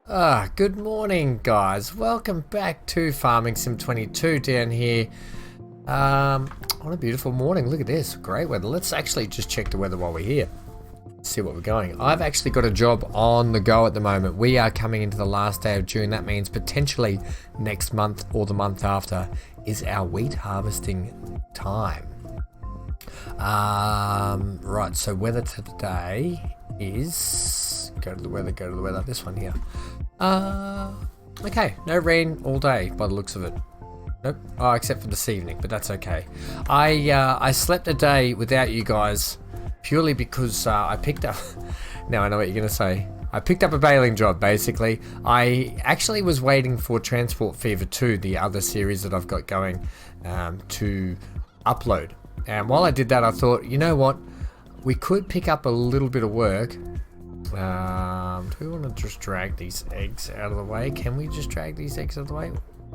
Good morning, guys. Welcome back to Farming Sim 22 down here. What a beautiful morning. Look at this. Great weather. Let's actually just check the weather while we're here. See what we're going. I've actually got a job on the go at the moment. We are coming into the last day of June. That means potentially next month or the month after is our wheat harvesting time. Right, so weather today is... Go to the weather. This one here. Okay, no rain all day by the looks of it. Nope. Oh, except for this evening, but that's okay. I slept a day without you guys purely because I picked up... Now I know what you're going to say. I picked up a baling job, basically. I actually was waiting for Transport Fever 2, the other series that I've got going, to upload. And while I did that, I thought, you know what? We could pick up a little bit of work. Do we want to just drag these eggs out of the way? Can we just drag these eggs out of the way?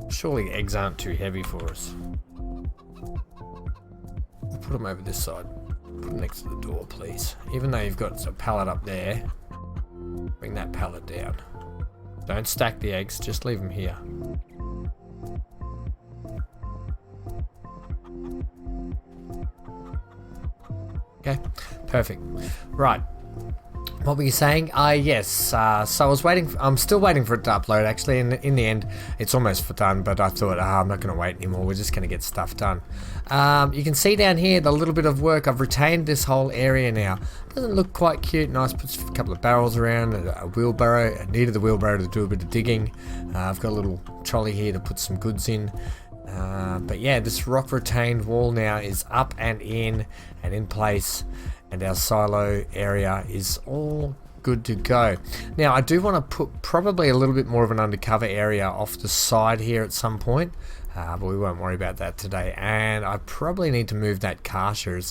Surely eggs aren't too heavy for us. We'll put them over this side. Put them next to the door, please. Even though you've got a pallet up there, bring that pallet down. Don't stack the eggs, just leave them here. Okay, perfect. Right. What were you saying? Yes, so I was waiting, I'm still waiting for it to upload actually, and in the end it's almost done, but I thought, I'm not going to wait anymore, we're just going to get stuff done. You can see down here the little bit of work, I've retained this whole area now. Doesn't look quite cute, nice, put a couple of barrels around, a wheelbarrow, I needed the wheelbarrow to do a bit of digging. I've got a little trolley here to put some goods in. But yeah, this rock retained wall now is up and in place, and our silo area is all good to go. Now I do want to put probably a little bit more of an undercover area off the side here at some point, but we won't worry about that today. And I probably need to move that kasha.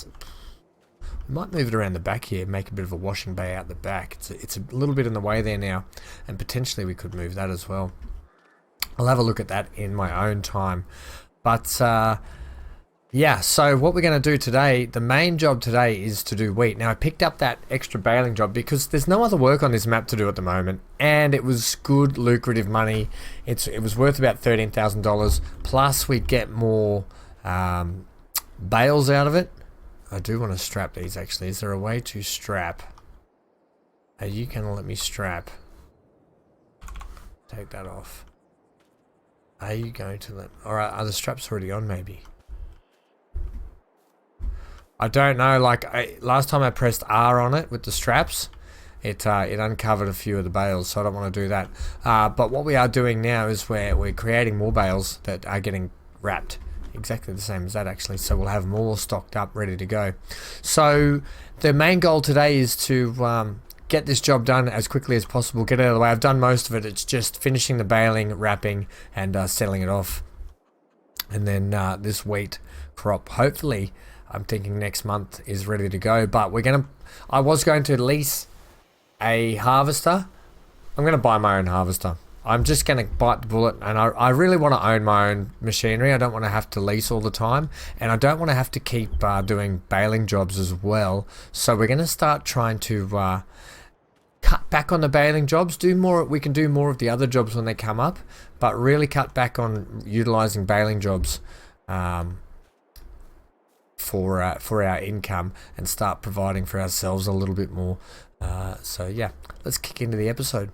We might move it around the back here, make a bit of a washing bay out the back. It's a little bit in the way there now, and potentially we could move that as well. I'll have a look at that in my own time. But yeah, so what we're going to do today, the main job today is to do wheat. Now I picked up that extra baling job because there's no other work on this map to do at the moment, and it was good lucrative money. It was worth about $13,000, plus we'd get more bales out of it. I do want to strap these actually. Is there a way to strap? Are you going to let me strap? Take that off. Are you going to let... Alright, are the straps already on maybe? I don't know, like last time I pressed R on it with the straps, it uncovered a few of the bales, so I don't want to do that. But what we are doing now is we're creating more bales that are getting wrapped. Exactly the same as that actually, so we'll have more stocked up, ready to go. So the main goal today is to get this job done as quickly as possible, get it out of the way. I've done most of it, it's just finishing the baling, wrapping, and settling it off. And then this wheat crop, hopefully, I'm thinking next month is ready to go. But I was going to lease a harvester. I'm going to buy my own harvester. I'm just going to bite the bullet, and I really want to own my own machinery. I don't want to have to lease all the time, and I don't want to have to keep doing baling jobs as well. So we're going to start trying to cut back on the baling jobs, do more. We can do more of the other jobs when they come up, but really cut back on utilizing baling jobs for our income, and start providing for ourselves a little bit more. So yeah, let's kick into the episode.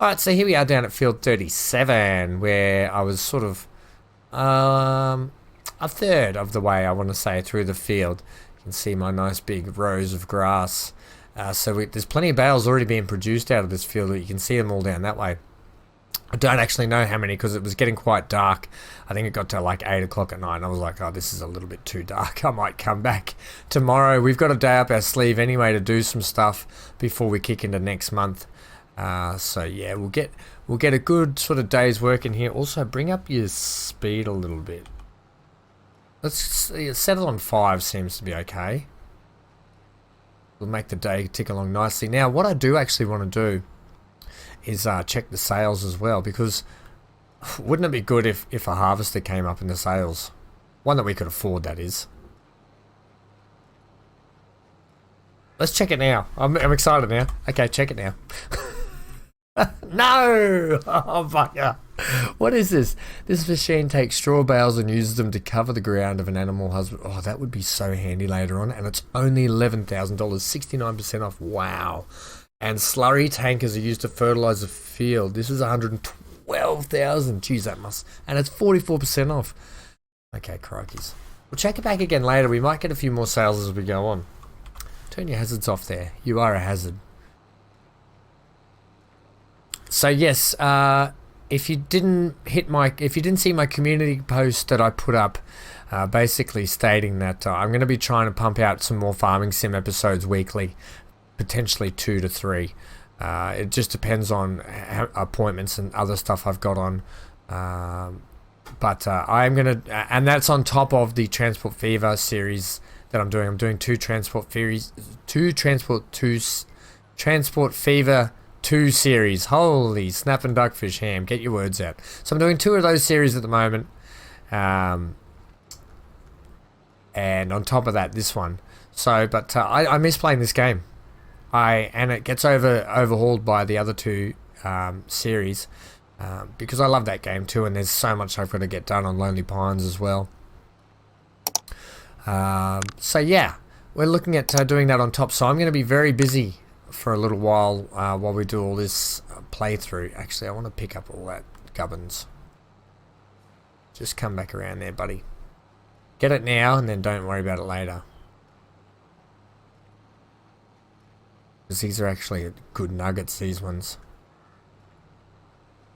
Alright, so here we are down at field 37, where I was sort of a third of the way, I want to say, through the field. You can see my nice big rows of grass. There's plenty of bales already being produced out of this field. You can see them all down that way. I don't actually know how many because it was getting quite dark. I think it got to like 8 o'clock at night, and I was like, oh, this is a little bit too dark. I might come back tomorrow. We've got a day up our sleeve anyway to do some stuff before we kick into next month. So yeah, we'll get a good sort of day's work in here. Also, bring up your speed a little bit. Let's settle on 5, seems to be okay. We'll make the day tick along nicely. Now, what I do actually want to do is check the sales as well, because Wouldn't it be good if a harvester came up in the sales? One that we could afford, that is. Let's check it now. I'm excited now. Okay, check it now. No! Oh, bugger. What is this? This machine takes straw bales and uses them to cover the ground of an animal husband. Oh, that would be so handy later on. And it's only $11,000, 69% off. Wow. And slurry tankers are used to fertilize the field. This is $112,000. Jeez, that must. And it's 44% off. Okay, crikeys. We'll check it back again later. We might get a few more sales as we go on. Turn your hazards off there. You are a hazard. So yes, if you didn't see my community post that I put up, basically stating that I'm going to be trying to pump out some more farming sim episodes weekly, potentially 2 to 3. It just depends on appointments and other stuff I've got on. But I am going to, and that's on top of the Transport Fever series that I'm doing. I'm doing Transport Fever 2 series. Holy snap and duckfish ham, get your words out. So I'm doing 2 of those series at the moment, and on top of that, this one. So, but I miss playing this game. And it gets overhauled by the other 2 series, because I love that game too, and there's so much I've got to get done on Lonely Pines as well. So yeah, we're looking at doing that on top. So I'm going to be very busy for a little while we do all this playthrough. Actually, I want to pick up all that gubbins. Just come back around there, buddy. Get it now and then don't worry about it later. Because these are actually good nuggets, these ones.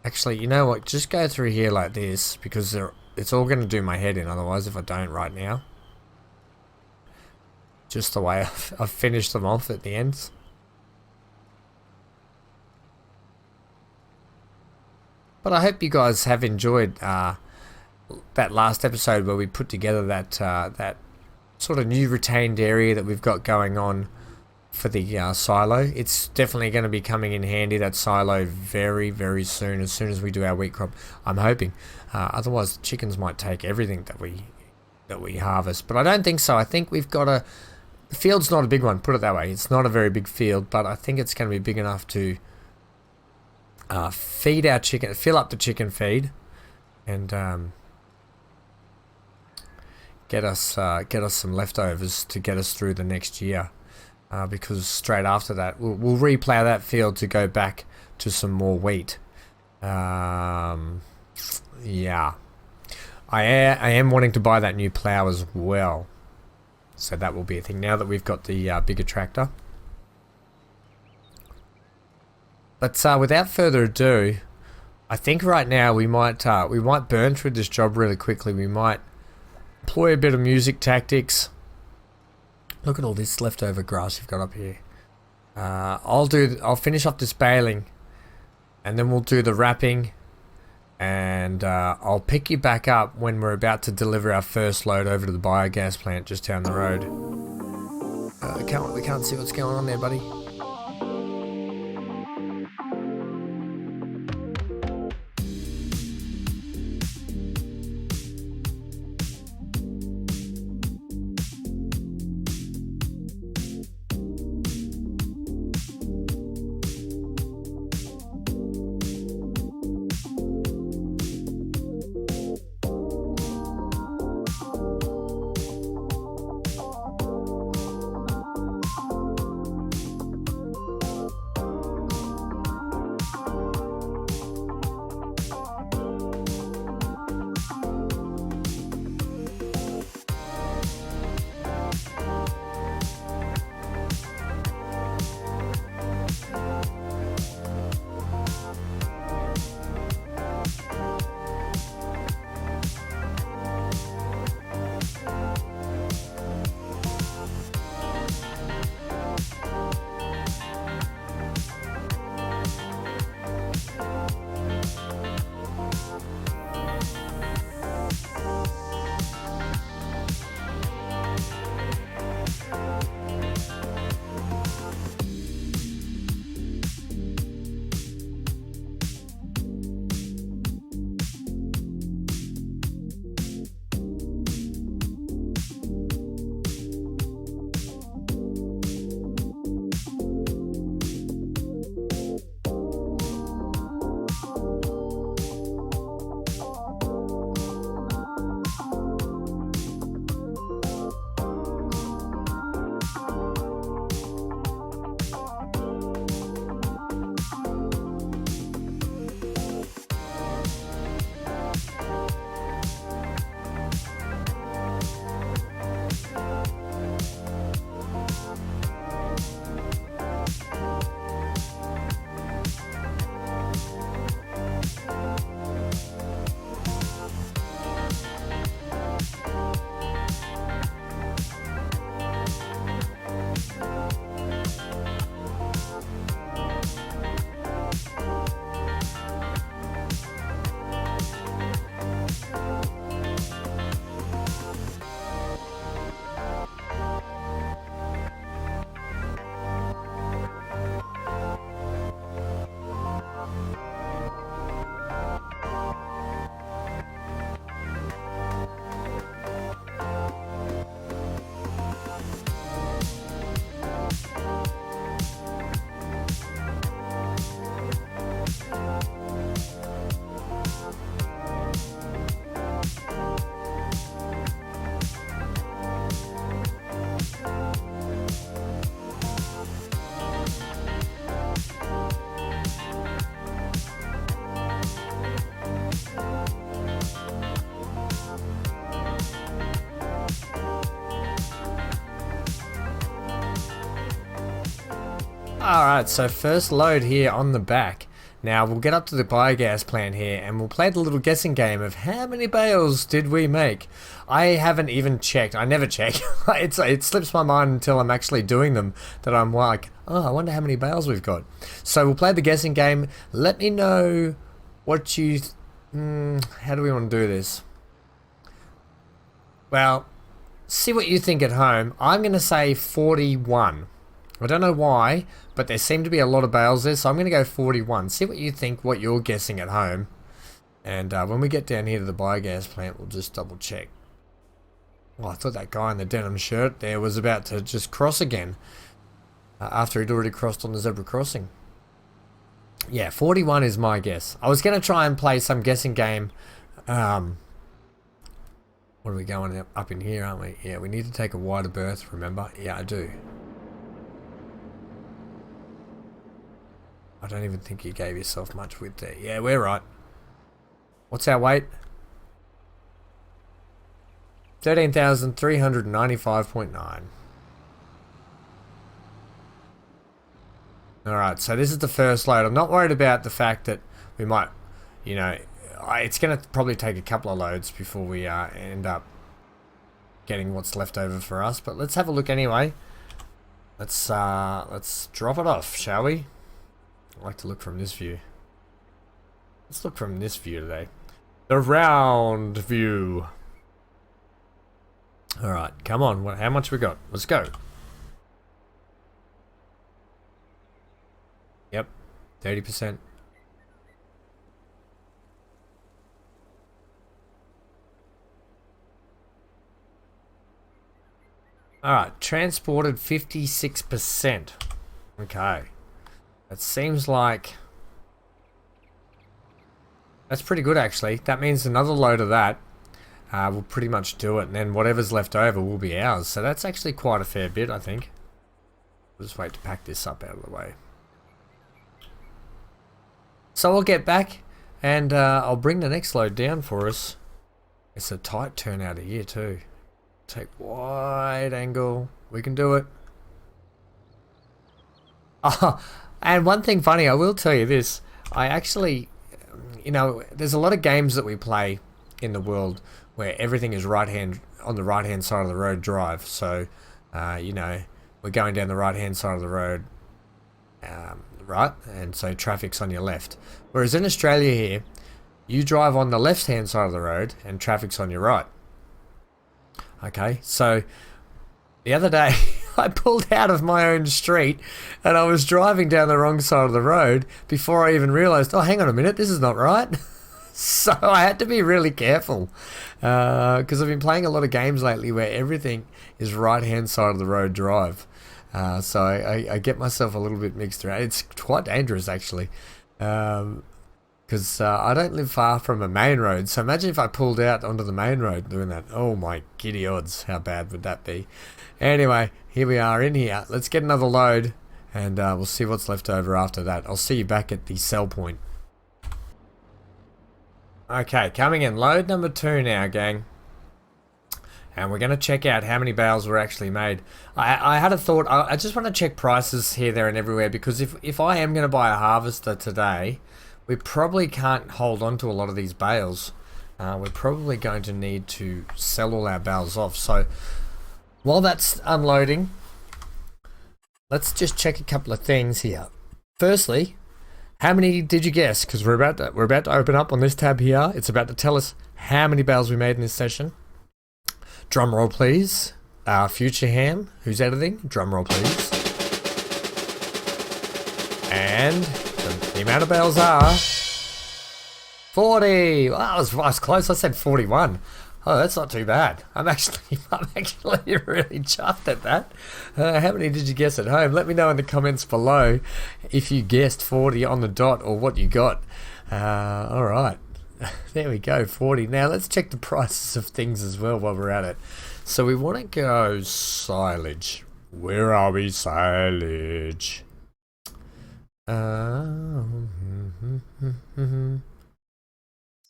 Actually, you know what? Just go through here like this, because it's all going to do my head in otherwise if I don't right now. Just the way I've finished them off at the ends. But I hope you guys have enjoyed that last episode where we put together that sort of new retained area that we've got going on for the silo. It's definitely going to be coming in handy, that silo, very, very soon as we do our wheat crop. I'm hoping. Otherwise, the chickens might take everything that we harvest. But I don't think so. I think we've got the field's not a big one, put it that way. It's not a very big field, but I think it's going to be big enough to feed our chicken, fill up the chicken feed, and get us some leftovers to get us through the next year. Because straight after that, we'll replow that field to go back to some more wheat. Yeah, I am wanting to buy that new plow as well, so that will be a thing now that we've got the bigger tractor. But without further ado, I think right now we might burn through this job really quickly. We might employ a bit of music tactics. Look at all this leftover grass you've got up here. I'll finish off this baling, and then we'll do the wrapping, and I'll pick you back up when we're about to deliver our first load over to the biogas plant just down the road. We can't see what's going on there, buddy. Alright, so first load here on the back. Now we'll get up to the biogas plant here and we'll play the little guessing game of how many bales did we make. I haven't even checked. I never check. It slips my mind until I'm actually doing them that I'm like, oh, I wonder how many bales we've got. So we'll play the guessing game. Let me know what you... how do we want to do this? Well, see what you think at home. I'm going to say 41. I don't know why, but there seem to be a lot of bales there, so I'm going to go 41. See what you think, what you're guessing at home. And when we get down here to the biogas plant, we'll just double check. Oh, I thought that guy in the denim shirt there was about to just cross again. After he'd already crossed on the zebra crossing. Yeah, 41 is my guess. I was going to try and play some guessing game. What are we going up in here, aren't we? Yeah, we need to take a wider berth, remember? Yeah, I do. I don't even think you gave yourself much width there. Yeah, we're right. What's our weight? 13,395.9. Alright, so this is the first load. I'm not worried about the fact that we might, you know, it's going to probably take a couple of loads before we end up getting what's left over for us. But let's have a look anyway. Let's drop it off, shall we? I like to look from this view. Let's look from this view today. The round view. Alright, come on. How much we got? Let's go. Yep, 30%. Alright, transported 56%. Okay. That seems like... that's pretty good actually. That means another load of that will pretty much do it. And then whatever's left over will be ours. So that's actually quite a fair bit, I think. We'll just wait to pack this up out of the way. So I'll get back and I'll bring the next load down for us. It's a tight turnout here too. Take wide angle. We can do it. Oh, and one thing funny, I will tell you this. I actually, you know, there's a lot of games that we play in the world where everything is on the right hand side of the road drive. So, you know, we're going down the right hand side of the road, right? And so traffic's on your left. Whereas in Australia here, you drive on the left hand side of the road and traffic's on your right. Okay, so the other day I pulled out of my own street and I was driving down the wrong side of the road before I even realized, oh, hang on a minute, this is not right. So I had to be really careful because I've been playing a lot of games lately where everything is right hand side of the road drive. So I get myself a little bit mixed around. It's quite dangerous actually. Because I don't live far from a main road, so imagine if I pulled out onto the main road doing that. Oh my giddy odds, how bad would that be? Anyway, here we are in here. Let's get another load, and we'll see what's left over after that. I'll see you back at the sell point. Okay, coming in. Load number 2 now, gang. And we're going to check out how many bales were actually made. I had a thought, I just want to check prices here, there, and everywhere, because if I am going to buy a harvester today... we probably can't hold on to a lot of these bales. We're probably going to need to sell all our bales off. So while that's unloading, let's just check a couple of things here. Firstly, how many did you guess? Because we're about to open up on this tab here. It's about to tell us how many bales we made in this session. Drum roll, please. Future Ham, who's editing? Drum roll, please. And the amount of bales are 40. Well, I was close. I said 41. Oh, that's not too bad. I'm actually really chuffed at that. How many did you guess at home? Let me know in the comments below if you guessed 40 on the dot or what you got. All right. There we go, 40. Now let's check the prices of things as well while we're at it. So we want to go silage. Where are we, silage?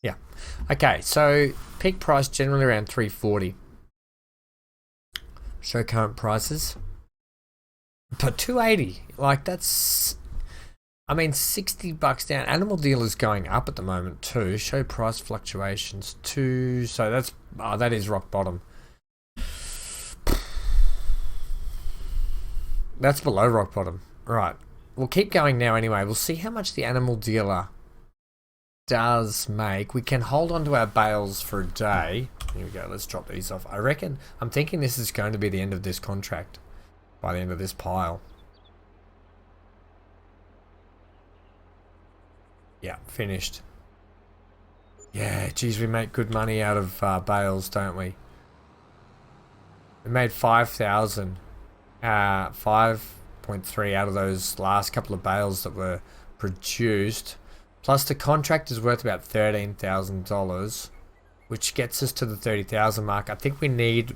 Yeah. Okay, so peak price generally around 340. Show current prices. But 280, like that's, I mean, $60 down. Animal dealer's going up at the moment too. Show price fluctuations too. So that's, oh, that is rock bottom. That's below rock bottom. Right. We'll keep going now anyway. We'll see how much the animal dealer does make. We can hold on to our bales for a day. Here we go. Let's drop these off. I reckon, I'm thinking this is going to be the end of this contract. By the end of this pile. Yeah, finished. Yeah, geez, we make good money out of bales, don't we? We made 5,000. 5.3 out of those last couple of bales that were produced. Plus the contract is worth about $13,000, which gets us to the 30,000 mark. I think we need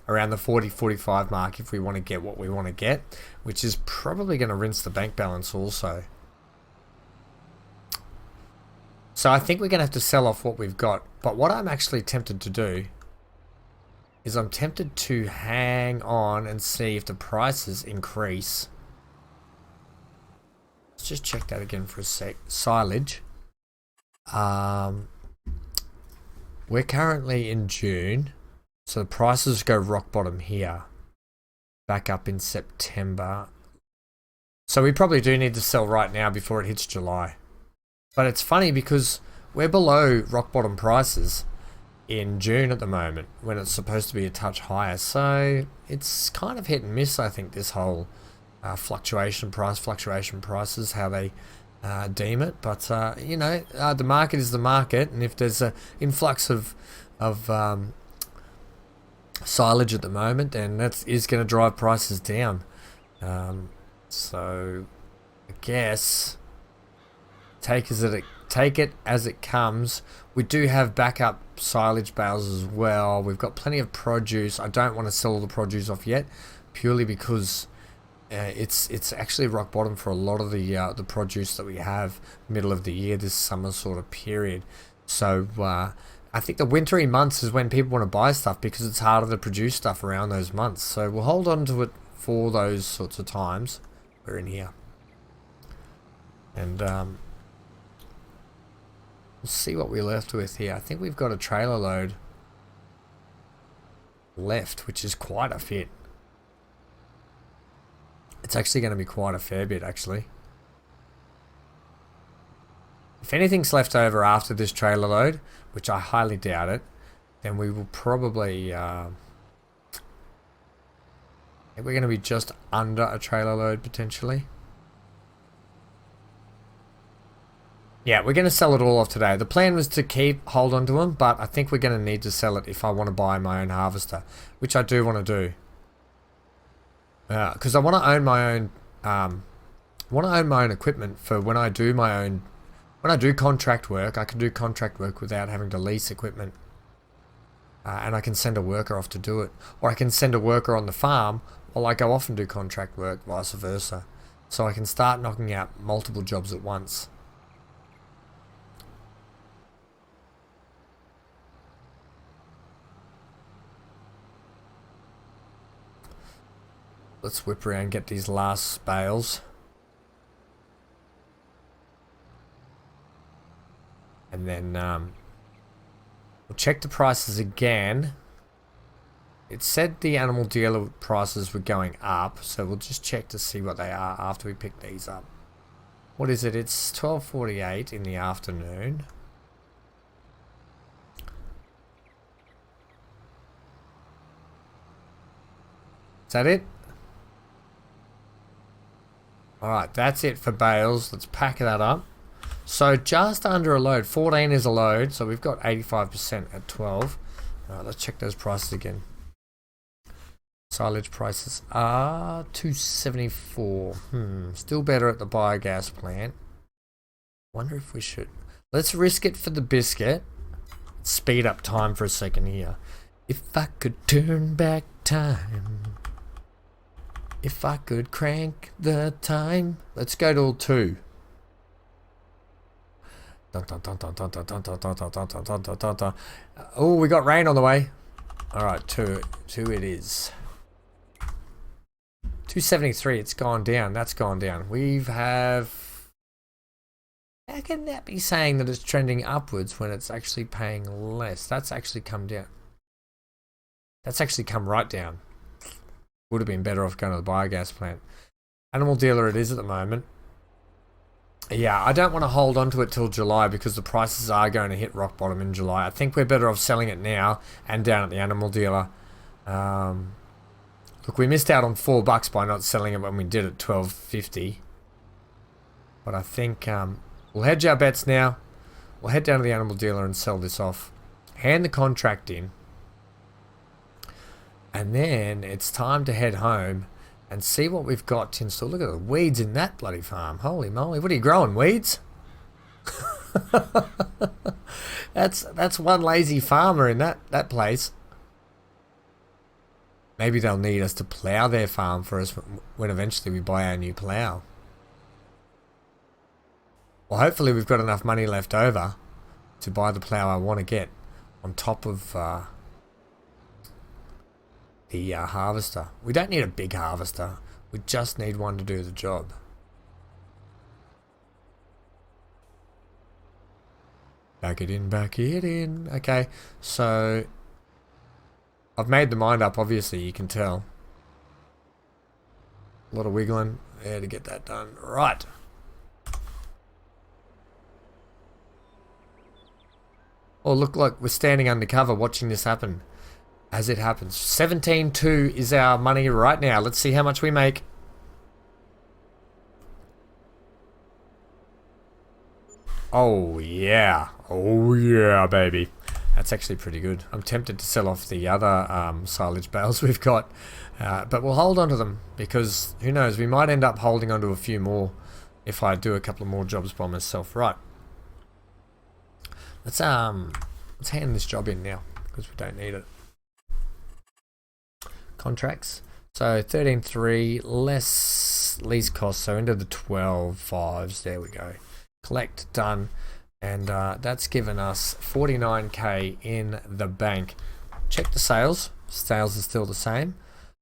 around the 40-45 mark if we want to get what we want to get, which is probably going to rinse the bank balance also. So I think we're going to have to sell off what we've got. But what I'm actually tempted to do is I'm tempted to hang on and see if the prices increase. Let's just check that again for a sec. Silage. We're currently in June. So the prices go rock bottom here. Back up in September. So we probably do need to sell right now before it hits July. But it's funny because we're below rock bottom prices in June at the moment when it's supposed to be a touch higher. So it's kind of hit and miss, I think, this whole fluctuation prices, how they deem it. But, you know, the market is the market. And if there's an influx of silage at the moment, then that is going to drive prices down. So I guess take it as it comes. We do have backup silage bales as well. We've got plenty of produce. I don't want to sell all the produce off yet, purely because it's actually rock bottom for a lot of the produce that we have middle of the year, this summer sort of period. So I think the wintry months is when people want to buy stuff because it's harder to produce stuff around those months. So we'll hold on to it for those sorts of times. We're in here. And we'll see what we're left with here. I think we've got a trailer load left, which is quite a fit. It's actually going to be quite a fair bit, actually. If anything's left over after this trailer load, which I highly doubt it, then we will probably... I think we're going to be just under a trailer load, potentially. Yeah, we're going to sell it all off today. The plan was to hold on to them, but I think we're going to need to sell it if I want to buy my own harvester, which I do want to do. Because I want to own my own, equipment for when I do my own. When I do contract work, I can do contract work without having to lease equipment, and I can send a worker off to do it, or I can send a worker on the farm while I go off and do contract work, vice versa. So I can start knocking out multiple jobs at once. Let's whip around and get these last bales. And then we'll check the prices again. It said the animal dealer prices were going up, so we'll just check to see what they are after we pick these up. What is it? It's 12:48 in the afternoon. Is that it? Alright, that's it for bales. Let's pack that up. So just under a load. 14 is a load, so we've got 85% at 12. Alright, let's check those prices again. Silage prices are $2.74. Still better at the biogas plant. Wonder if we should. Let's risk it for the biscuit. Speed up time for a second here. If I could turn back time. If I could crank the time. Let's go to 2. Oh, we got rain on the way. Alright, 2 it is. 273, it's gone down. That's gone down. How can that be saying that it's trending upwards when it's actually paying less? That's actually come down. That's actually come right down. Would have been better off going to the biogas plant. Animal dealer it is at the moment. Yeah, I don't want to hold on to it till July because the prices are going to hit rock bottom in July. I think we're better off selling it now and down at the animal dealer. Look, we missed out on $4 by not selling it when we did at $12.50. But I think we'll hedge our bets now. We'll head down to the animal dealer and sell this off. Hand the contract in. And then it's time to head home and see what we've got to install. Look at the weeds in that bloody farm. Holy moly. What are you growing, weeds? That's one lazy farmer in that place. Maybe they'll need us to plow their farm for us when eventually we buy our new plow. Well, hopefully we've got enough money left over to buy the plow I want to get on top of the harvester. We don't need a big harvester. We just need one to do the job. Back it in, back it in. Okay, so I've made the mind up, obviously, you can tell. A lot of wiggling there to get that done. Right. Oh, look like we're standing undercover watching this happen as it happens. 17.2 is our money right now. Let's see how much we make. Oh, yeah. Oh, yeah, baby. That's actually pretty good. I'm tempted to sell off the other silage bales we've got. But we'll hold on to them because who knows, we might end up holding on to a few more if I do a couple of more jobs by myself. Right. Let's hand this job in now because we don't need it. Contracts. So 13.3 less lease costs, so into the 12.5s. There we go. Collect, done. And that's given us 49k in the bank. Check the sales. Sales are still the same.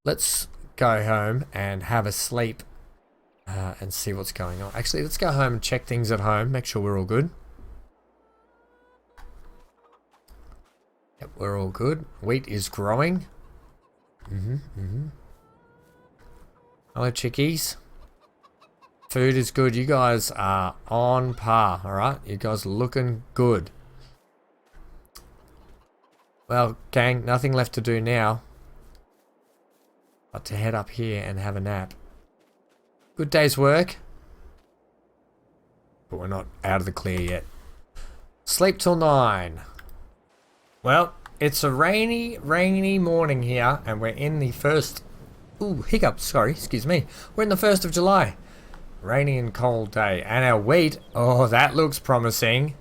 Let's go home and have a sleep and see what's going on. Actually, let's go home and check things at home. Make sure we're all good. Yep, we're all good. Wheat is growing. Hello, chickies. Food is good. You guys are on par, alright? You guys are looking good. Well, gang, nothing left to do now but to head up here and have a nap. Good day's work. But we're not out of the clear yet. Sleep till 9. Well, it's a rainy morning here, and we're in the first... Ooh, hiccups, sorry, excuse me. We're in the 1st of July. Rainy and cold day. And our wheat, oh, that looks promising.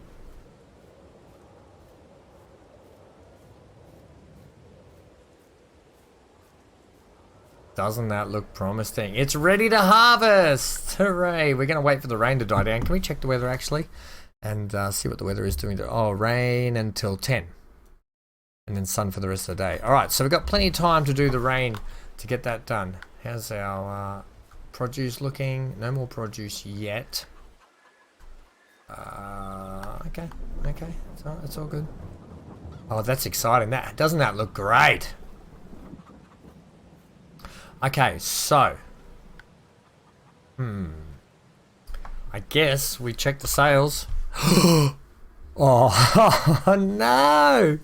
Doesn't that look promising? It's ready to harvest! Hooray! We're going to wait for the rain to die down. Can we check the weather, actually? And see what the weather is doing. Oh, rain until 10. And then sun for the rest of the day. Alright, so we've got plenty of time to do the rain to get that done. How's our produce looking? No more produce yet. Okay. It's all good. Oh, that's exciting. Doesn't that look great? Okay, so I guess we check the sales. Oh no!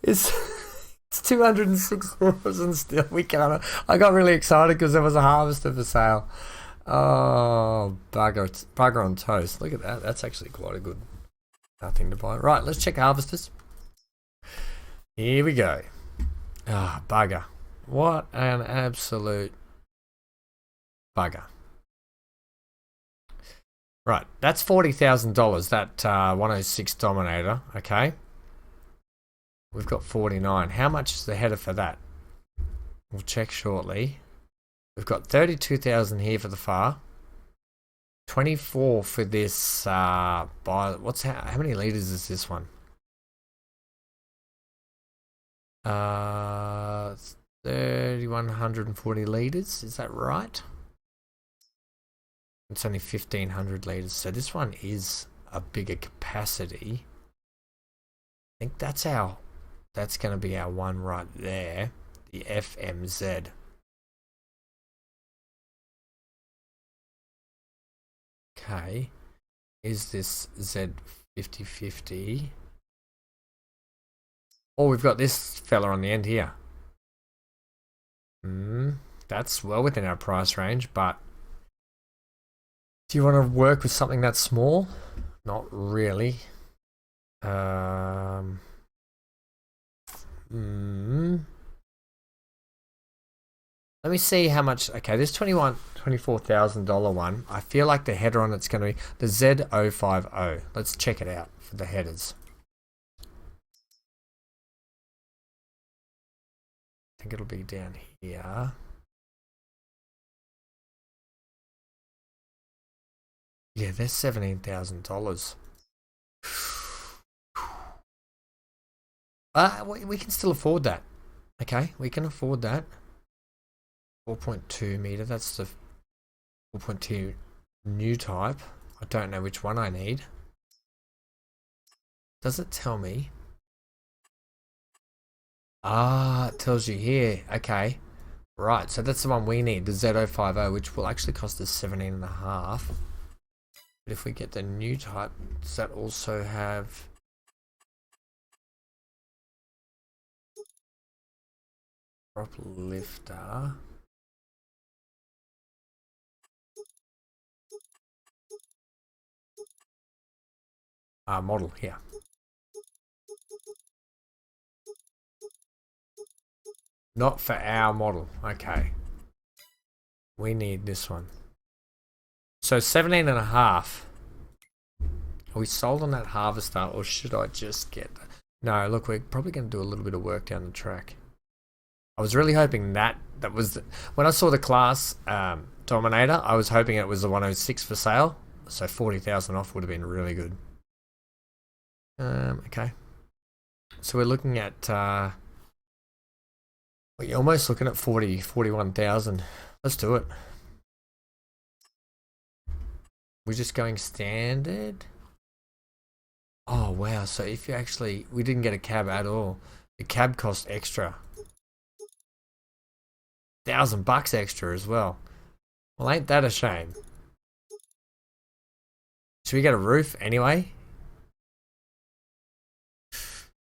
It's 206,000 still. We can't. I got really excited because there was a harvester for sale. Oh, bugger on toast. Look at that. That's actually quite a good thing to buy. Right, let's check harvesters. Here we go. Ah, bugger. What an absolute bugger. Right, that's $40,000, that 106 Dominator, okay? We've got 49. How much is the header for that? We'll check shortly. We've got 32,000 here for the FAR. 24 for this, how many liters is this one? 3,140 litres, is that right? It's only 1,500 litres, so this one is a bigger capacity. I think that's going to be our one right there, the FMZ. Okay, is this Z5050? Oh, we've got this fella on the end here. That's well within our price range, but do you want to work with something that's small? Not really. Let me see how much. Okay, this $24,000 one. I feel like the header on it's going to be the Z050. Let's check it out for the headers. I think it'll be down here. Yeah, they're $17,000. We can still afford that. Okay, we can afford that. 4.2 meter, that's the 4.2 new type. I don't know which one I need. Does it tell me? Ah, it tells you here. Okay. Right, so that's the one we need, the Z050, which will actually cost us 17.5. But if we get the new type, does that also have prop lifter? Model here. Not for our model. Okay. We need this one. So 17.5. Are we sold on that harvester, or should I just get that? No, look, we're probably going to do a little bit of work down the track. I was really hoping that was when I saw the class Dominator, I was hoping it was the 106 for sale. So 40,000 off would have been really good. Okay. So we're looking at you're almost looking at 41,000. Let's do it. We're just going standard. Oh wow, so if you actually, we didn't get a cab at all. The cab cost extra. $1,000 extra as well. Well, ain't that a shame? Should we get a roof anyway?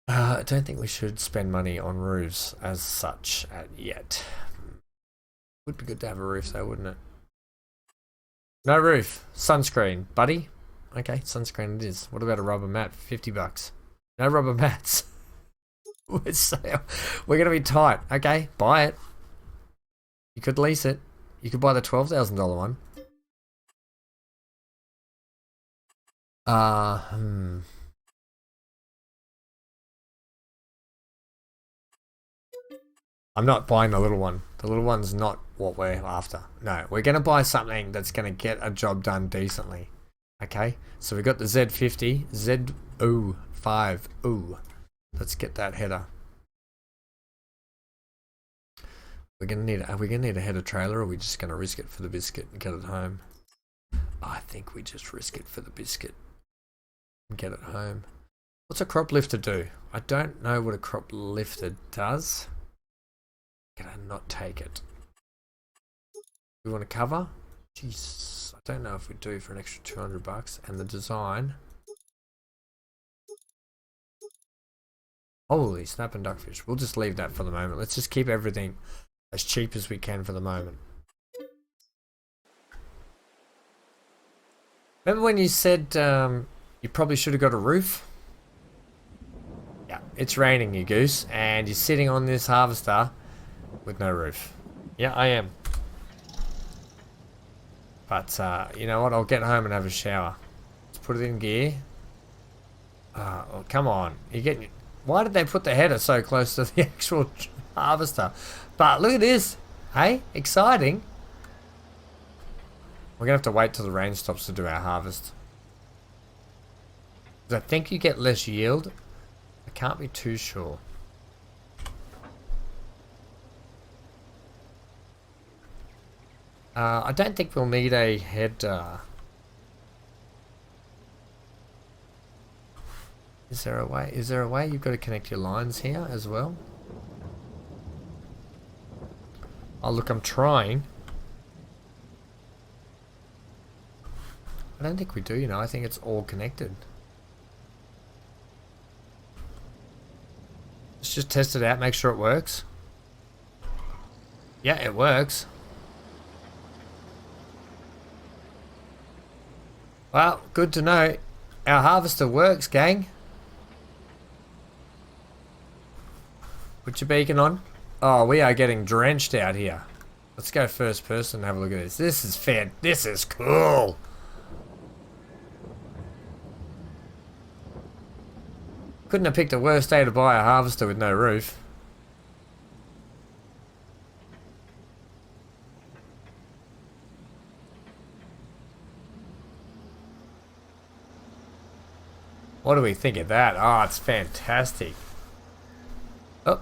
I don't think we should spend money on roofs as such yet. Would be good to have a roof though, wouldn't it? No roof. Sunscreen, buddy. Okay, sunscreen it is. What about a rubber mat for $50? No rubber mats. We're going to be tight. Okay, buy it. You could lease it. You could buy the $12,000 one. I'm not buying the little one. The little one's not what we're after. No, we're going to buy something that's going to get a job done decently. Okay, so we got the Z50, Z050. Let's get that header. Are we gonna need a header trailer, or are we just gonna risk it for the biscuit and get it home? I think we just risk it for the biscuit and get it home. What's a crop lifter do? I don't know what a crop lifter does. Can I not take it? We want to cover? Jeez, I don't know if we do for an extra $200. And the design. Holy snap and duckfish. We'll just leave that for the moment. Let's just keep everything as cheap as we can for the moment. Remember when you said you probably should have got a roof? Yeah, it's raining, you goose, and you're sitting on this harvester with no roof. Yeah, I am. But you know what? I'll get home and have a shower. Let's put it in gear. Oh, come on. You're getting. Why did they put the header so close to the actual harvester? But look at this. Hey, exciting. We're going to have to wait till the rain stops to do our harvest. I think you get less yield. I can't be too sure. I don't think we'll need a header. Is there a way? Is there a way you've got to connect your lines here as well? Oh look, I'm trying. I don't think we do, you know. I think it's all connected. Let's just test it out, make sure it works. Yeah, it works. Well, good to know. Our harvester works, gang. Put your beacon on. Oh, we are getting drenched out here. Let's go first person and have a look at this. This is fair. This is cool. Couldn't have picked a worse day to buy a harvester with no roof. What do we think of that? Oh, it's fantastic. Oh,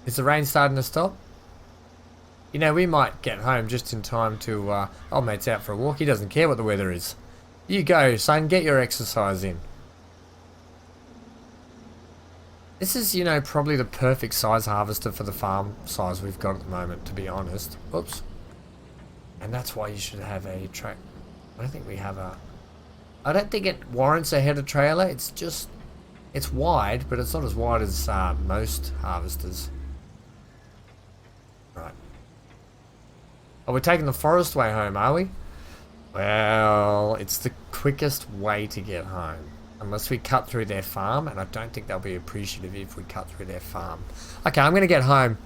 is the rain starting to stop? You know, we might get home just in time to... old mate's out for a walk. He doesn't care what the weather is. You go, son. Get your exercise in. This is, you know, probably the perfect size harvester for the farm size we've got at the moment, to be honest. Oops. And that's why you should have a track. I don't think we have a... I don't think it warrants a header trailer. It's just... It's wide, but it's not as wide as most harvesters. Right. Oh, we're taking the forest way home, are we? Well, it's the quickest way to get home. Unless we cut through their farm, and I don't think they'll be appreciative if we cut through their farm. Okay, I'm going to get home,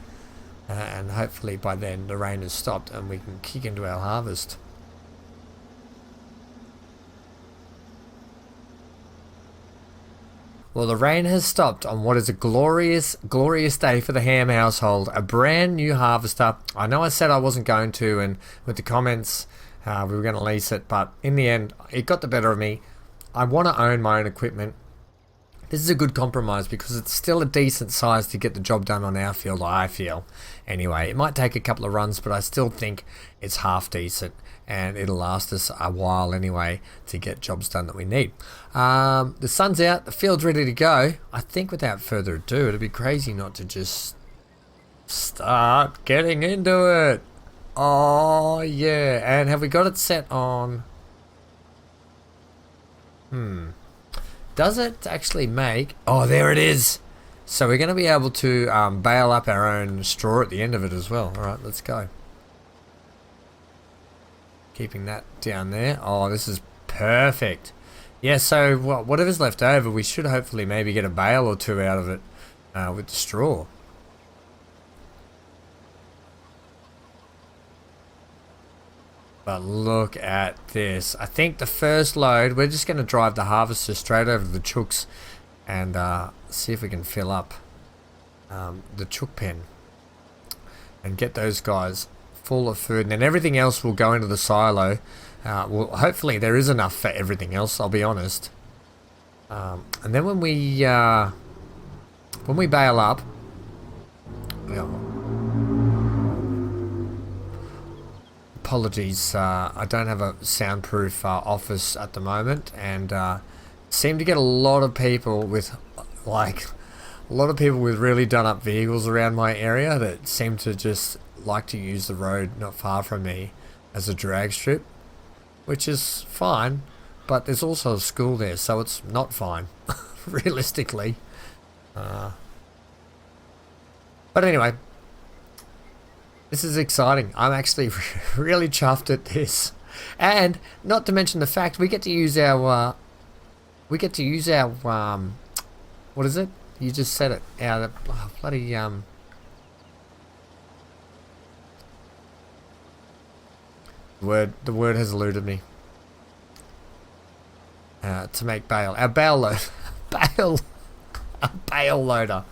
and hopefully by then the rain has stopped and we can kick into our harvest. Well, the rain has stopped on what is a glorious, glorious day for the Ham household. A brand new harvester. I know I said I wasn't going to, and with the comments, we were going to lease it, but in the end, it got the better of me. I want to own my own equipment. This is a good compromise because it's still a decent size to get the job done on our field, I feel. Anyway, it might take a couple of runs, but I still think it's half decent and it'll last us a while anyway to get jobs done that we need. The sun's out, the field's ready to go. I think without further ado, it'd be crazy not to just start getting into it. Oh, yeah. And have we got it set on... Does it actually make... Oh, there it is. So we're going to be able to bale up our own straw at the end of it as well. Alright, let's go. Keeping that down there. Oh, this is perfect. Yeah, so whatever's left over, we should hopefully maybe get a bale or two out of it with the straw. But look at this. I think the first load, we're just going to drive the harvester straight over the chooks and see if we can fill up the chook pen and get those guys full of food. And then everything else will go into the silo. Well, hopefully there is enough for everything else, I'll be honest. And then when we bail up... Apologies, I don't have a soundproof office at the moment, and seem to get a lot of people with really done up vehicles around my area that seem to just like to use the road not far from me as a drag strip, which is fine, but there's also a school there, so it's not fine, realistically. But anyway. This is exciting. I'm actually really chuffed at this. And not to mention the fact we get to use our what is it? You just said it. Our bloody the word has eluded me. To make bale. Our bale load. Bale. A bale loader.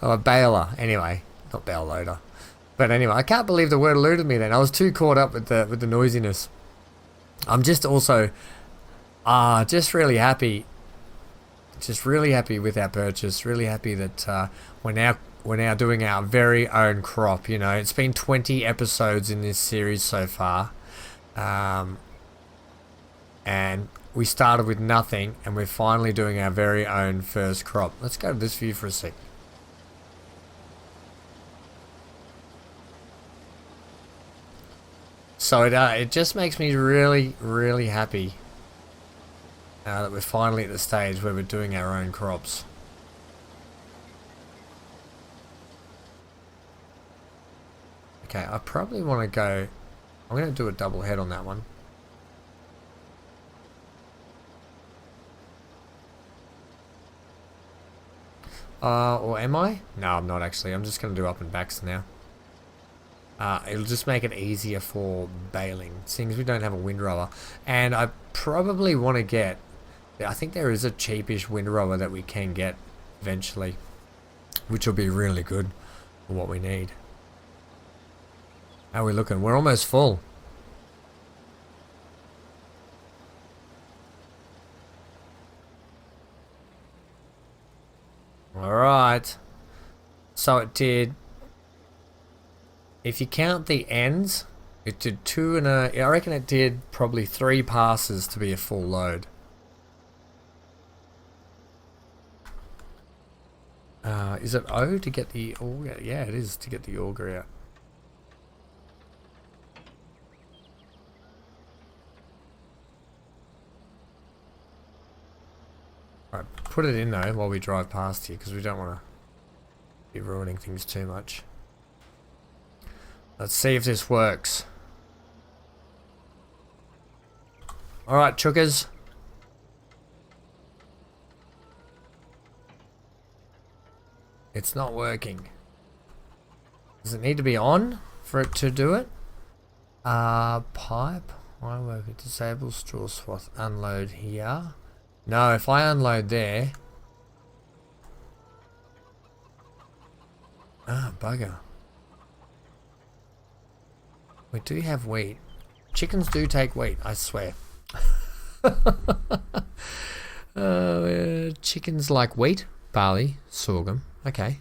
Oh, a baler. Anyway, not bale loader. But anyway, I can't believe the word eluded me then. I was too caught up with the noisiness. I'm just also just really happy. Just really happy with our purchase. Really happy that we're now we're now doing our very own crop. You know, it's been 20 episodes in this series so far. And we started with nothing, and we're finally doing our very own first crop. Let's go to this view for a sec. So it just makes me really, really happy that we're finally at the stage where we're doing our own crops. Okay, I probably want to go... I'm going to do a double head on that one. Or am I? No, I'm not actually. I'm just going to do up and backs now. It'll just make it easier for baling, seeing as we don't have a windrower. And I probably want to get... I think there is a cheapish windrower that we can get eventually, which will be really good for what we need. How are we looking? We're almost full. Alright. So it did... If you count the ends, it did I reckon it did probably 3 passes to be a full load. Is it O to get the auger? Yeah, it is to get the auger out. Alright, put it in though while we drive past here, because we don't want to be ruining things too much. Let's see if this works. Alright, chookers. It's not working. Does it need to be on for it to do it? Pipe. I work with disable straw swath. Unload here. No, if I unload there. Ah, bugger. We do have wheat. Chickens do take wheat, I swear. Chickens like wheat, barley, sorghum. Okay.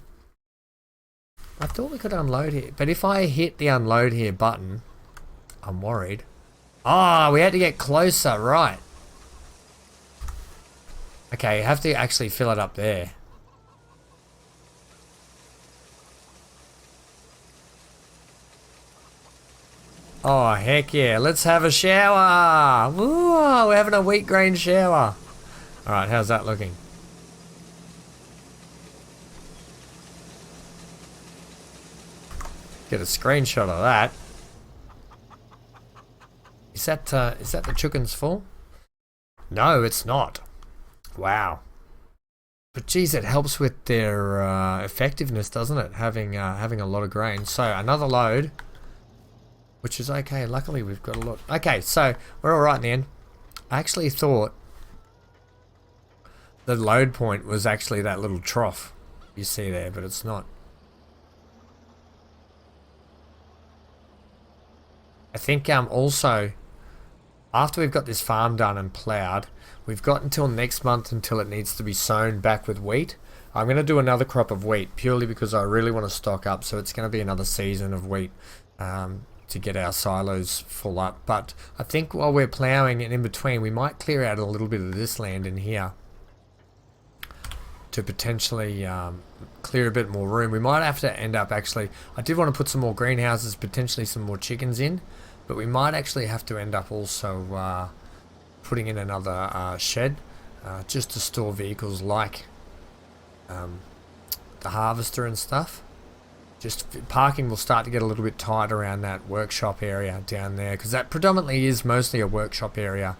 I thought we could unload here. But if I hit the unload here button, I'm worried. Ah, we had to get closer, right. Okay, you have to actually fill it up there. Oh, heck yeah. Let's have a shower. Woo, we're having a wheat grain shower. Alright, how's that looking? Get a screenshot of that. Is that the chickens full? No, it's not. Wow. But geez, it helps with their effectiveness, doesn't it? Having a lot of grain. So another load, which is okay. Luckily, we've got a lot. Okay, so we're all right in the end. I actually thought the load point was actually that little trough you see there, but it's not. I think also, after we've got this farm done and ploughed, we've got until next month until it needs to be sown back with wheat. I'm going to do another crop of wheat purely because I really want to stock up, so it's going to be another season of wheat to get our silos full up. But I think while we're ploughing and in between, we might clear out a little bit of this land in here to potentially clear a bit more room. We might have to end up actually, I did want to put some more greenhouses, potentially some more chickens in, but we might actually have to end up also putting in another shed just to store vehicles like the harvester and stuff. Just parking will start to get a little bit tight around that workshop area down there, because that predominantly is mostly a workshop area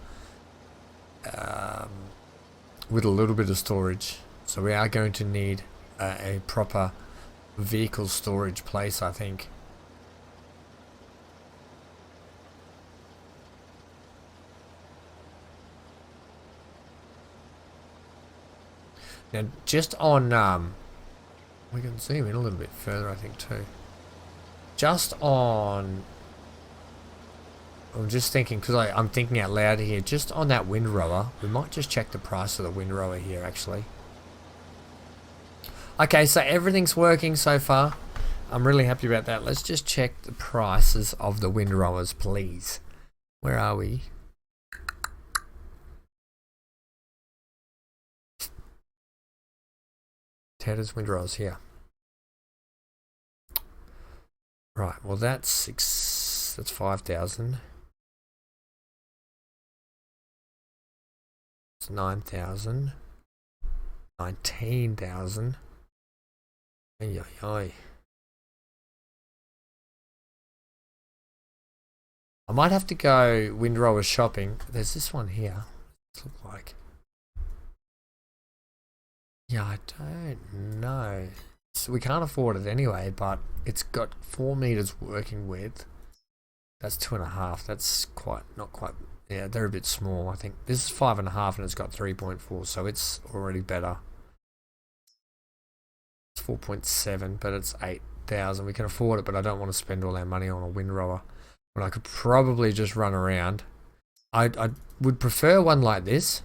with a little bit of storage. So we are going to need a proper vehicle storage place, I think. Now, just on, we can zoom in a little bit further, I think, too. Just on, I'm just thinking, because I'm thinking out loud here, just on that windrower, we might just check the price of the windrower here, actually. Okay, so everything's working so far. I'm really happy about that. Let's just check the prices of the windrowers, please. Where are we? Tedder's windrowers here. Right, well that's 5,000. It's 9,000. 19,000. Ay, ay, ay. I might have to go windrower shopping. There's this one here. What's it look like? Yeah, I don't know. So we can't afford it anyway, but it's got 4 meters working width. That's 2.5. That's not quite. Yeah, they're a bit small. I think this is 5.5, and it's got 3.4, so it's already better. It's 4.7, but it's 8,000. We can afford it, but I don't want to spend all our money on a windrower. But I could probably just run around. I would prefer one like this,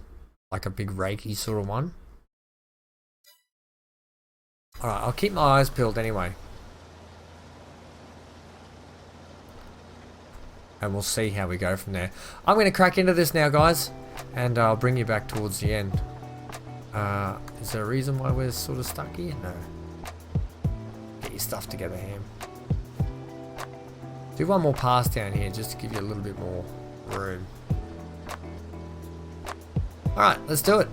like a big rakey sort of one. Alright, I'll keep my eyes peeled anyway. And we'll see how we go from there. I'm going to crack into this now, guys. And I'll bring you back towards the end. Is there a reason why we're sort of stuck here? No. Get your stuff together, Ham. Do one more pass down here just to give you a little bit more room. Alright, let's do it.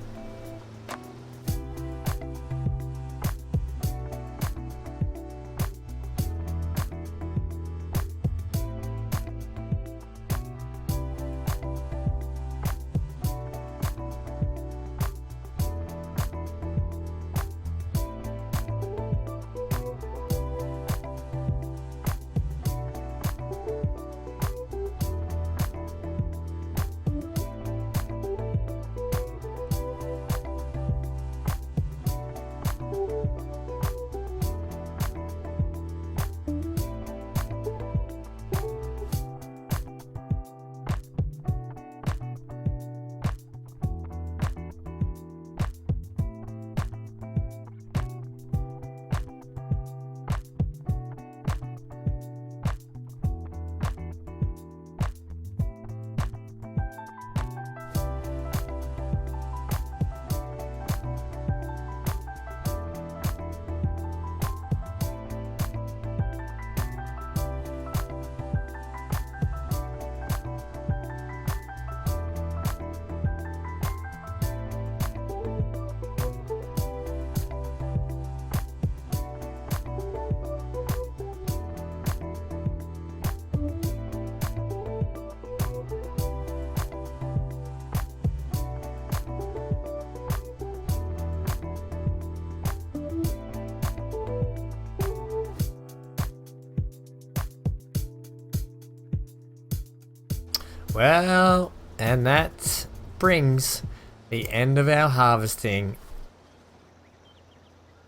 Well, and that brings the end of our harvesting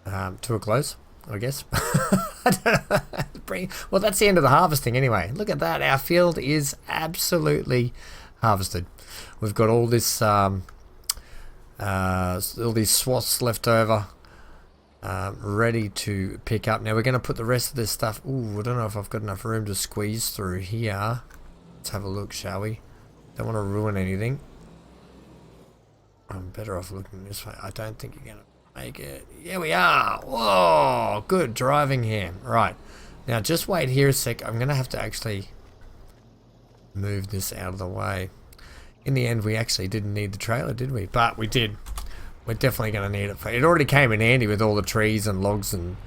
to a close, I guess. I don't know. Well, that's the end of the harvesting anyway. Look at that. Our field is absolutely harvested. We've got all this, all these swaths left over, ready to pick up. Now we're going to put the rest of this stuff. Ooh, I don't know if I've got enough room to squeeze through here. Let's have a look, shall we? Don't want to ruin anything. I'm better off looking this way. I don't think you're going to make it. Yeah, we are. Whoa, good driving here. Right. Now, just wait here a sec. I'm going to have to actually move this out of the way. In the end, we actually didn't need the trailer, did we? But we did. We're definitely going to need it. It already came in handy with all the trees and logs and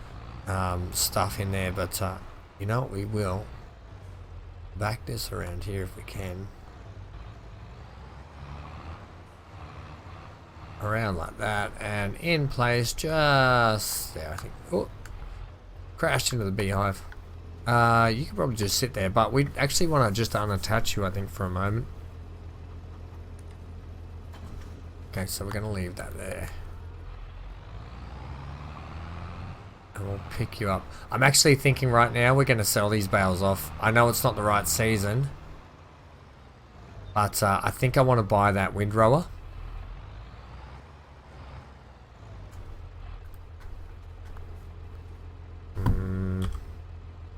stuff in there. But you know what? We will back this around here if we can. Around like that and in place just there, I think. Oh, crashed into the beehive. You could probably just sit there, but we actually want to just unattach you, I think, for a moment. Okay, so we're going to leave that there. And we'll pick you up. I'm actually thinking right now we're going to sell these bales off. I know it's not the right season, but I think I want to buy that windrower.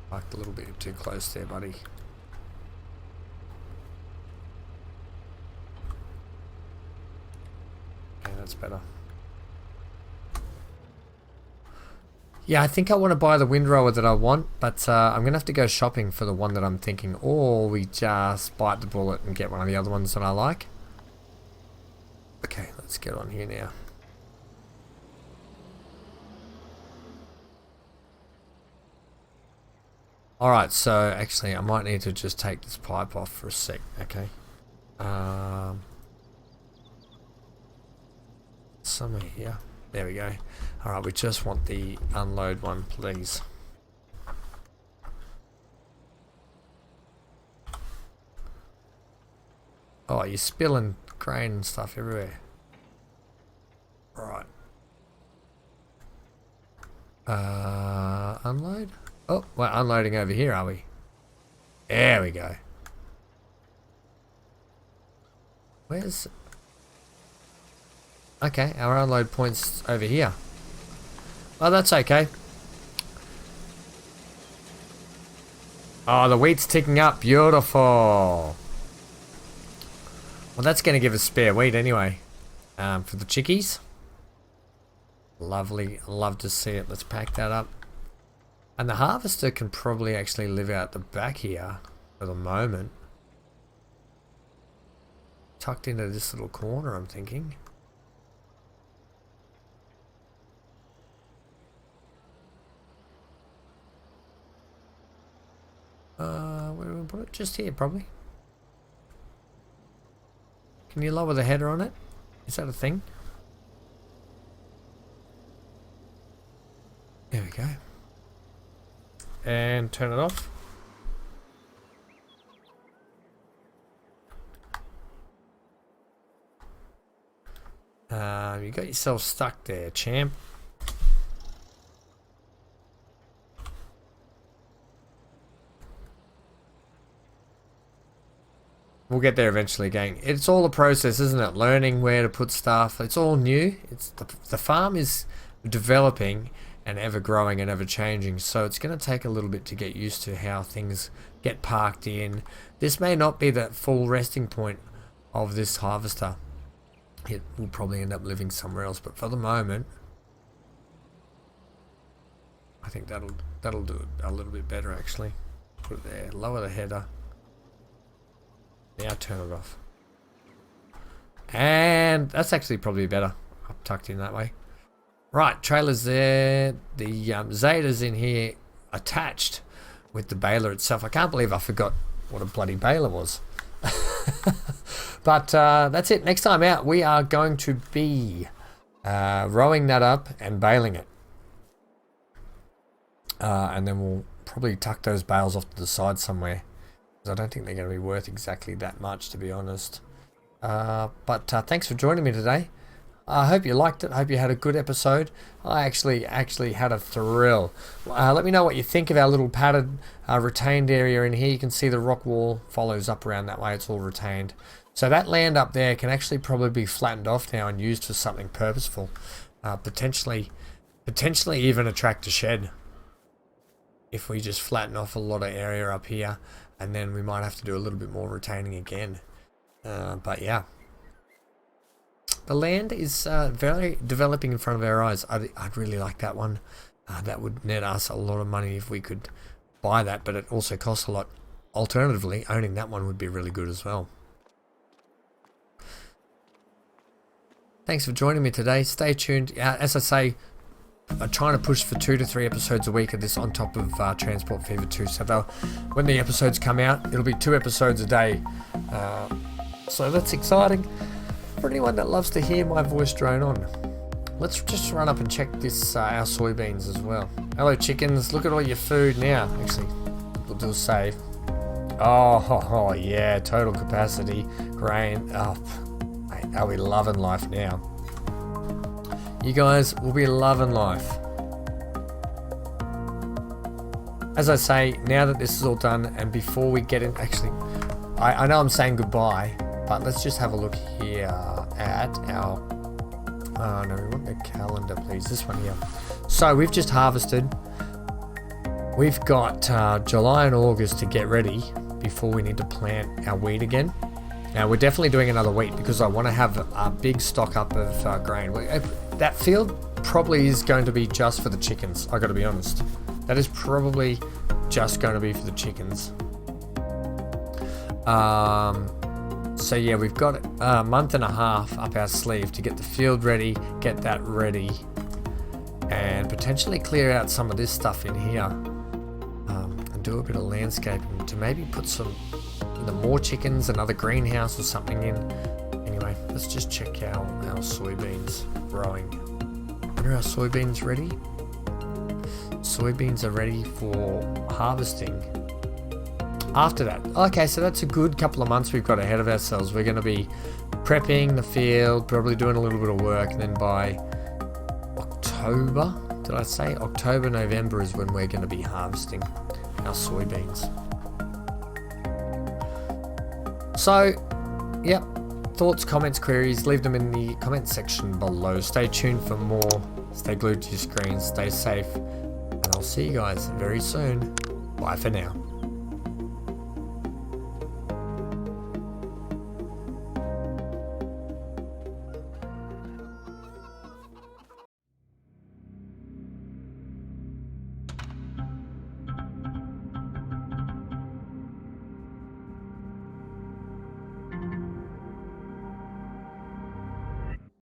Parked a little bit too close there, buddy. Okay, that's better. Yeah, I think I want to buy the windrower that I want, but I'm going to have to go shopping for the one that I'm thinking, or we just bite the bullet and get one of the other ones that I like. Okay, let's get on here now. Alright, so actually I might need to just take this pipe off for a sec, okay? Somewhere here. There we go. Alright, we just want the unload one, please. Oh, you're spilling grain and stuff everywhere. Right. Unload? Oh, we're unloading over here, are we? There we go. Where's... Okay, our unload point's over here. Oh, that's okay. Oh, the wheat's ticking up. Beautiful. Well, that's going to give us spare wheat anyway. For the chickies. Lovely. Love to see it. Let's pack that up. And the harvester can probably actually live out the back here for the moment. Tucked into this little corner, I'm thinking. Where do we put it? Just here, probably. Can you lower the header on it? Is that a thing? There we go. And turn it off. You got yourself stuck there, champ. We'll get there eventually, gang. It's all a process, isn't it? Learning where to put stuff. It's all new. It's the farm is developing and ever growing and ever changing. So it's going to take a little bit to get used to how things get parked in. This may not be the full resting point of this harvester. It will probably end up living somewhere else. But for the moment, I think that'll do it a little bit better actually. Put it there. Lower the header. Now turn it off. And that's actually probably better. Up tucked in that way. Right, trailer's there. The Zetor's in here attached with the baler itself. I can't believe I forgot what a bloody baler was. But that's it. Next time out, we are going to be rowing that up and baling it. And then we'll probably tuck those bales off to the side somewhere. I don't think they're going to be worth exactly that much, to be honest. But thanks for joining me today. I hope you liked it. I hope you had a good episode. I actually had a thrill. Let me know what you think of our little padded retained area in here. You can see the rock wall follows up around that way. It's all retained. So that land up there can actually probably be flattened off now and used for something purposeful. Potentially even attract a shed. If we just flatten off a lot of area up here. And then we might have to do a little bit more retaining again. But yeah. The land is very developing in front of our eyes. I'd really like that one. That would net us a lot of money if we could buy that. But it also costs a lot. Alternatively, owning that one would be really good as well. Thanks for joining me today. Stay tuned. As I say, I'm trying to push for 2 to 3 episodes a week of this on top of Transport Fever 2. So when the episodes come out, it'll be 2 episodes a day. So that's exciting for anyone that loves to hear my voice drone on. Let's just run up and check this our soybeans as well. Hello chickens, look at all your food now. Actually, we'll do a save. Oh yeah, total capacity, grain. Oh, mate, are we loving life now? You guys will be loving life. As I say, now that this is all done and before we get in, actually, I know I'm saying goodbye, but let's just have a look here at our, no, we want the calendar please, this one here. So we've just harvested we've got July and August to get ready before we need to plant our wheat again. Now we're definitely doing another wheat because I want to have a big stock up of grain. That field probably is going to be just for the chickens, I gotta be honest. That is probably just going to be for the chickens. So yeah, we've got a month and a half up our sleeve to get the field ready, get that ready, and potentially clear out some of this stuff in here, and do a bit of landscaping to maybe put some more chickens, another greenhouse or something in. Anyway, let's just check our soybeans growing. When are our soybeans ready? Soybeans are ready for harvesting. After that, okay, so that's a good couple of months we've got ahead of ourselves. We're going to be prepping the field, probably doing a little bit of work, and then by October, did I say? October, November is when we're going to be harvesting our soybeans. So, yep, thoughts, comments, queries, leave them in the comment section below. Stay tuned for more. Stay glued to your screen, stay safe, and I'll see you guys very soon. Bye for now.